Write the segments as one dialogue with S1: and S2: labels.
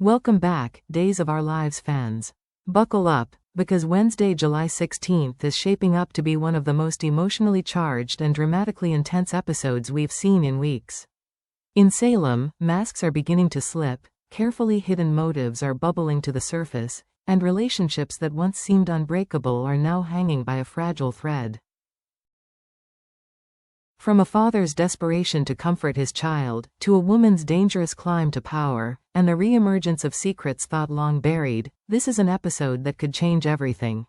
S1: Welcome back, Days of Our Lives fans. Buckle up, because Wednesday, July 16th is shaping up to be one of the most emotionally charged and dramatically intense episodes we've seen in weeks. In Salem, masks are beginning to slip, carefully hidden motives are bubbling to the surface, and relationships that once seemed unbreakable are now hanging by a fragile thread. From a father's desperation to comfort his child, to a woman's dangerous climb to power, and the re-emergence of secrets thought long buried, this is an episode that could change everything.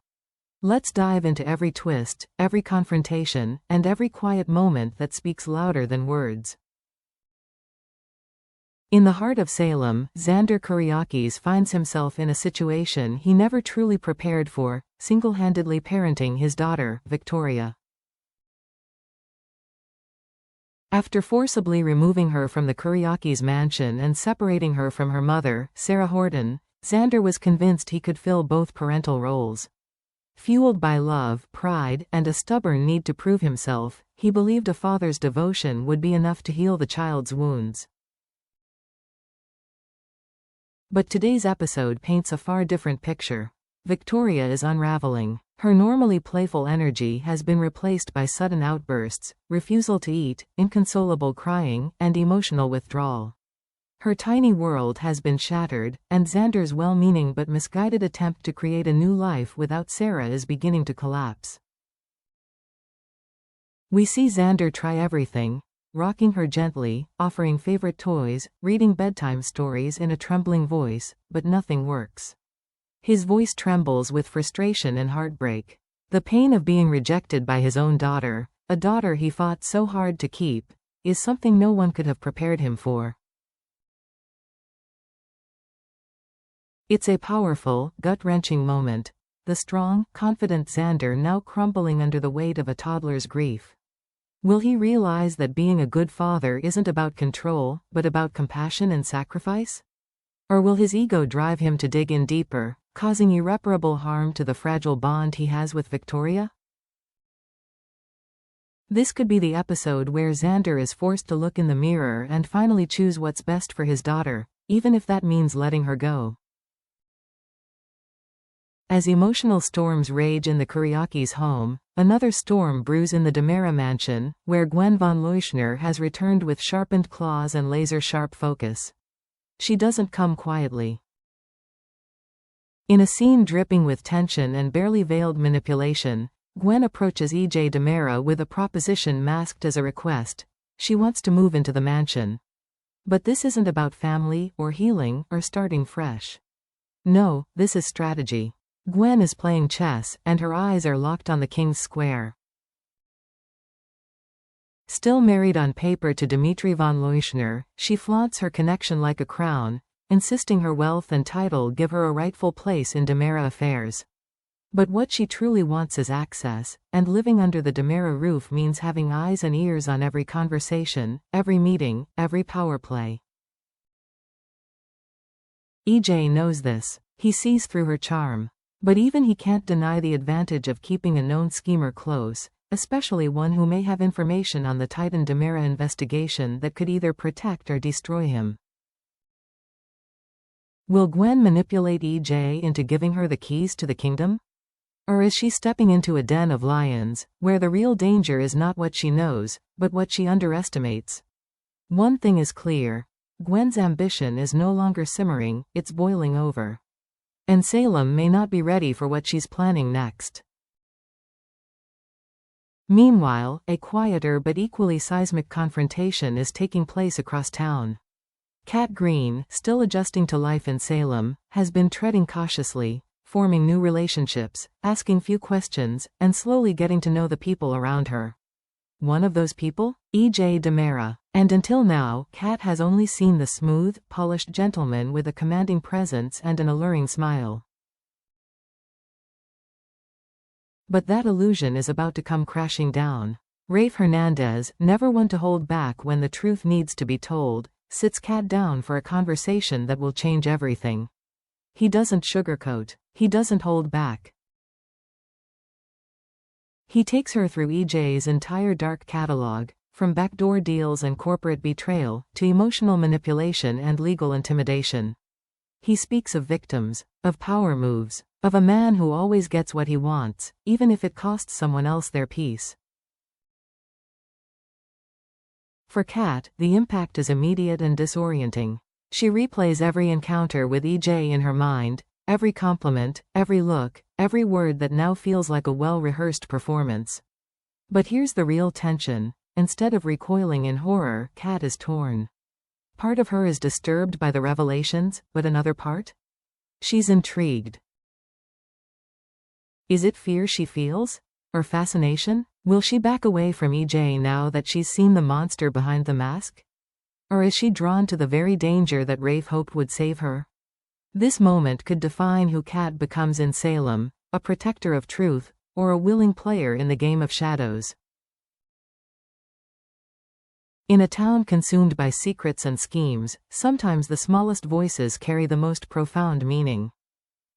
S1: Let's dive into every twist, every confrontation, and every quiet moment that speaks louder than words. In the heart of Salem, Xander finds himself in a situation he never truly prepared for, single-handedly parenting his daughter, Victoria. After forcibly removing her from the Kuriaki's mansion and separating her from her mother, Sarah Horton, Xander was convinced he could fill both parental roles. Fueled by love, pride, and a stubborn need to prove himself, he believed a father's devotion would be enough to heal the child's wounds. But today's episode paints a far different picture. Victoria is unraveling. Her normally playful energy has been replaced by sudden outbursts, refusal to eat, inconsolable crying, and emotional withdrawal. Her tiny world has been shattered, and Xander's well-meaning but misguided attempt to create a new life without Sarah is beginning to collapse. We see Xander try everything, rocking her gently, offering favorite toys, reading bedtime stories in a trembling voice, but nothing works. His voice trembles with frustration and heartbreak. The pain of being rejected by his own daughter, a daughter he fought so hard to keep, is something no one could have prepared him for. It's a powerful, gut-wrenching moment. The strong, confident Xander now crumbling under the weight of a toddler's grief. Will he realize that being a good father isn't about control, but about compassion and sacrifice? Or will his ego drive him to dig in deeper, causing irreparable harm to the fragile bond he has with Victoria? This could be the episode where Xander is forced to look in the mirror and finally choose what's best for his daughter, even if that means letting her go. As emotional storms rage in the Kuriaki's home, another storm brews in the DeMera mansion, where Gwen von Leuschner has returned with sharpened claws and laser-sharp focus. She doesn't come quietly. In a scene dripping with tension and barely veiled manipulation, Gwen approaches DeMera with a proposition masked as a request. She wants to move into the mansion. But this isn't about family, or healing, or starting fresh. No, this is strategy. Gwen is playing chess, and her eyes are locked on the king's square. Still married on paper to Dmitri von Leuschner, she flaunts her connection like a crown, insisting her wealth and title give her a rightful place in DeMera affairs. But what she truly wants is access, and living under the DeMera roof means having eyes and ears on every conversation, every meeting, every power play. Knows this. He sees through her charm. But even he can't deny the advantage of keeping a known schemer close, especially one who may have information on the Titan DeMera investigation that could either protect or destroy him. Will Gwen manipulate into giving her the keys to the kingdom? Or is she stepping into a den of lions, where the real danger is not what she knows, but what she underestimates? One thing is clear. Gwen's ambition is no longer simmering, it's boiling over. And Salem may not be ready for what she's planning next. Meanwhile, a quieter but equally seismic confrontation is taking place across town. Kat Green, still adjusting to life in Salem, has been treading cautiously, forming new relationships, asking few questions, and slowly getting to know the people around her. One of those people? DeMera. And until now, Kat has only seen the smooth, polished gentleman with a commanding presence and an alluring smile. But that illusion is about to come crashing down. Rafe Hernandez, never one to hold back when the truth needs to be told, sits Kat down for a conversation that will change everything. He doesn't sugarcoat. He doesn't hold back. He takes her through EJ's entire dark catalog, from backdoor deals and corporate betrayal, to emotional manipulation and legal intimidation. He speaks of victims, of power moves, of a man who always gets what he wants, even if it costs someone else their peace. For Kat, the impact is immediate and disorienting. She replays every encounter with EJ in her mind, every compliment, every look, every word that now feels like a well-rehearsed performance. But here's the real tension. Instead of recoiling in horror, Kat is torn. Part of her is disturbed by the revelations, but another part? She's intrigued. Is it fear she feels? Or fascination? Will she back away from EJ now that she's seen the monster behind the mask? Or is she drawn to the very danger that Rafe hoped would save her? This moment could define who Kat becomes in Salem, a protector of truth, or a willing player in the game of shadows. In a town consumed by secrets and schemes, sometimes the smallest voices carry the most profound meaning.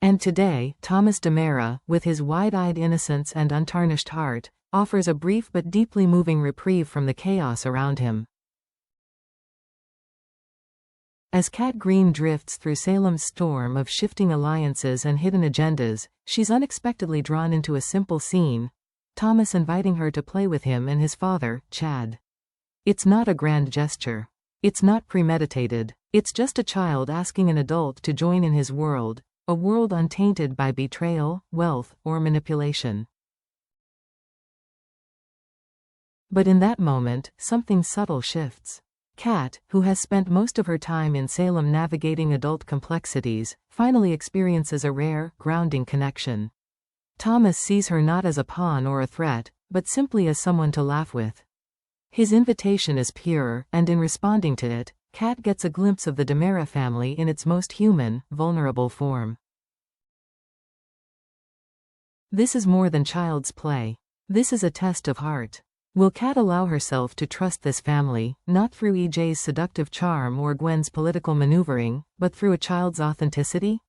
S1: And today, Thomas DiMera, with his wide-eyed innocence and untarnished heart, offers a brief but deeply moving reprieve from the chaos around him. As Kat Green drifts through Salem's storm of shifting alliances and hidden agendas, she's unexpectedly drawn into a simple scene, Thomas inviting her to play with him and his father, Chad. It's not a grand gesture. It's not premeditated. It's just a child asking an adult to join in his world, a world untainted by betrayal, wealth, or manipulation. But in that moment, something subtle shifts. Kat, who has spent most of her time in Salem navigating adult complexities, finally experiences a rare, grounding connection. Thomas sees her not as a pawn or a threat, but simply as someone to laugh with. His invitation is pure, and in responding to it, Kat gets a glimpse of the DiMera family in its most human, vulnerable form. This is more than child's play. This is a test of heart. Will Kat allow herself to trust this family, not through EJ's seductive charm or Gwen's political maneuvering, but through a child's authenticity?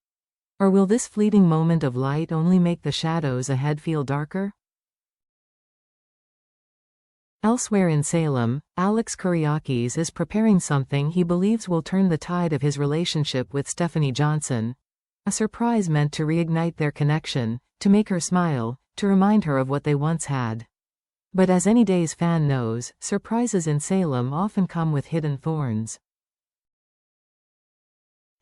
S1: Or will this fleeting moment of light only make the shadows ahead feel darker? Elsewhere in Salem, Alex Kuriakis is preparing something he believes will turn the tide of his relationship with Stephanie Johnson, a surprise meant to reignite their connection, to make her smile, to remind her of what they once had. But as any Days fan knows, surprises in Salem often come with hidden thorns.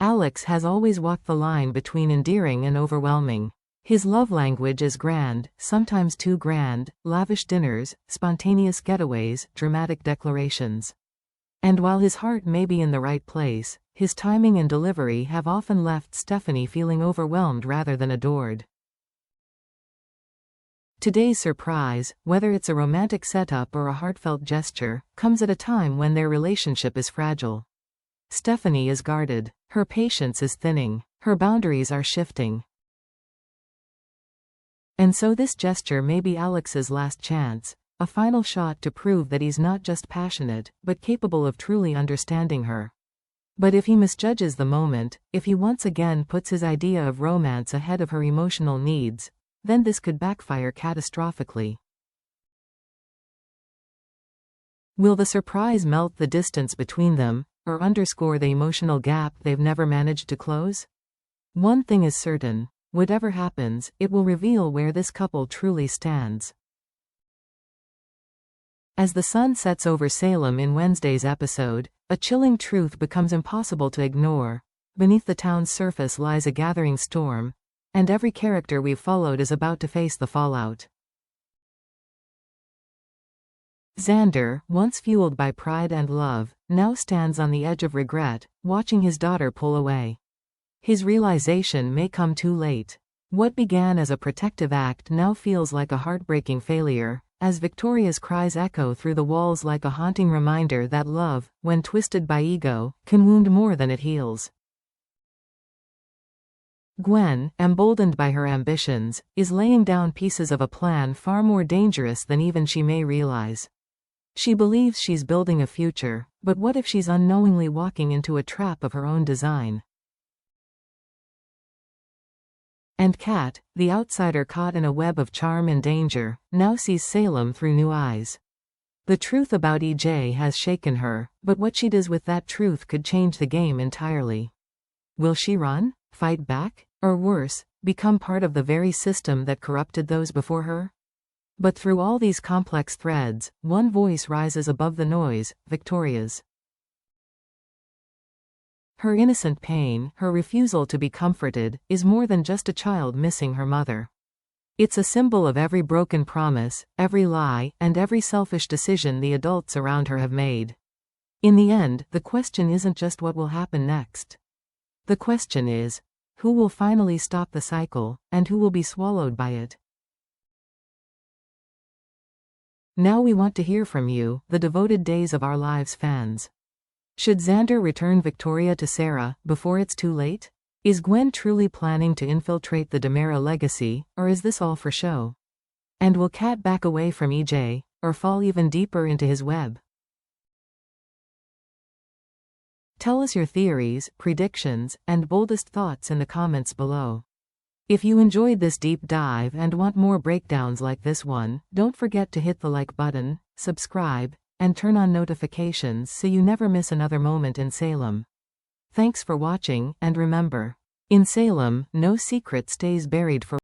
S1: Alex has always walked the line between endearing and overwhelming. His love language is grand, sometimes too grand, lavish dinners, spontaneous getaways, dramatic declarations. And while his heart may be in the right place, his timing and delivery have often left Stephanie feeling overwhelmed rather than adored. Today's surprise, whether it's a romantic setup or a heartfelt gesture, comes at a time when their relationship is fragile. Stephanie is guarded. Her patience is thinning. Her boundaries are shifting. And so this gesture may be Alex's last chance, a final shot to prove that he's not just passionate, but capable of truly understanding her. But if he misjudges the moment, if he once again puts his idea of romance ahead of her emotional needs, then this could backfire catastrophically. Will the surprise melt the distance between them, or underscore the emotional gap they've never managed to close? One thing is certain. Whatever happens, it will reveal where this couple truly stands. As the sun sets over Salem in Wednesday's episode, a chilling truth becomes impossible to ignore. Beneath the town's surface lies a gathering storm, and every character we've followed is about to face the fallout. Xander, once fueled by pride and love, now stands on the edge of regret, watching his daughter pull away. His realization may come too late. What began as a protective act now feels like a heartbreaking failure, as Victoria's cries echo through the walls like a haunting reminder that love, when twisted by ego, can wound more than it heals. Gwen, emboldened by her ambitions, is laying down pieces of a plan far more dangerous than even she may realize. She believes she's building a future, but what if she's unknowingly walking into a trap of her own design? And Kat, the outsider caught in a web of charm and danger, now sees Salem through new eyes. The truth about EJ has shaken her, but what she does with that truth could change the game entirely. Will she run, fight back, or worse, become part of the very system that corrupted those before her? But through all these complex threads, one voice rises above the noise, Victoria's. Her innocent pain, her refusal to be comforted, is more than just a child missing her mother. It's a symbol of every broken promise, every lie, and every selfish decision the adults around her have made. In the end, the question isn't just what will happen next. The question is, who will finally stop the cycle, and who will be swallowed by it? Now we want to hear from you, the devoted Days of Our Lives fans. Should Xander return Victoria to Sarah, before it's too late? Is Gwen truly planning to infiltrate the DiMera legacy, or is this all for show? And will Kat back away from EJ, or fall even deeper into his web? Tell us your theories, predictions, and boldest thoughts in the comments below. If you enjoyed this deep dive and want more breakdowns like this one, don't forget to hit the like button, subscribe, and turn on notifications so you never miss another moment in Salem. Thanks for watching, and remember, in Salem, no secret stays buried for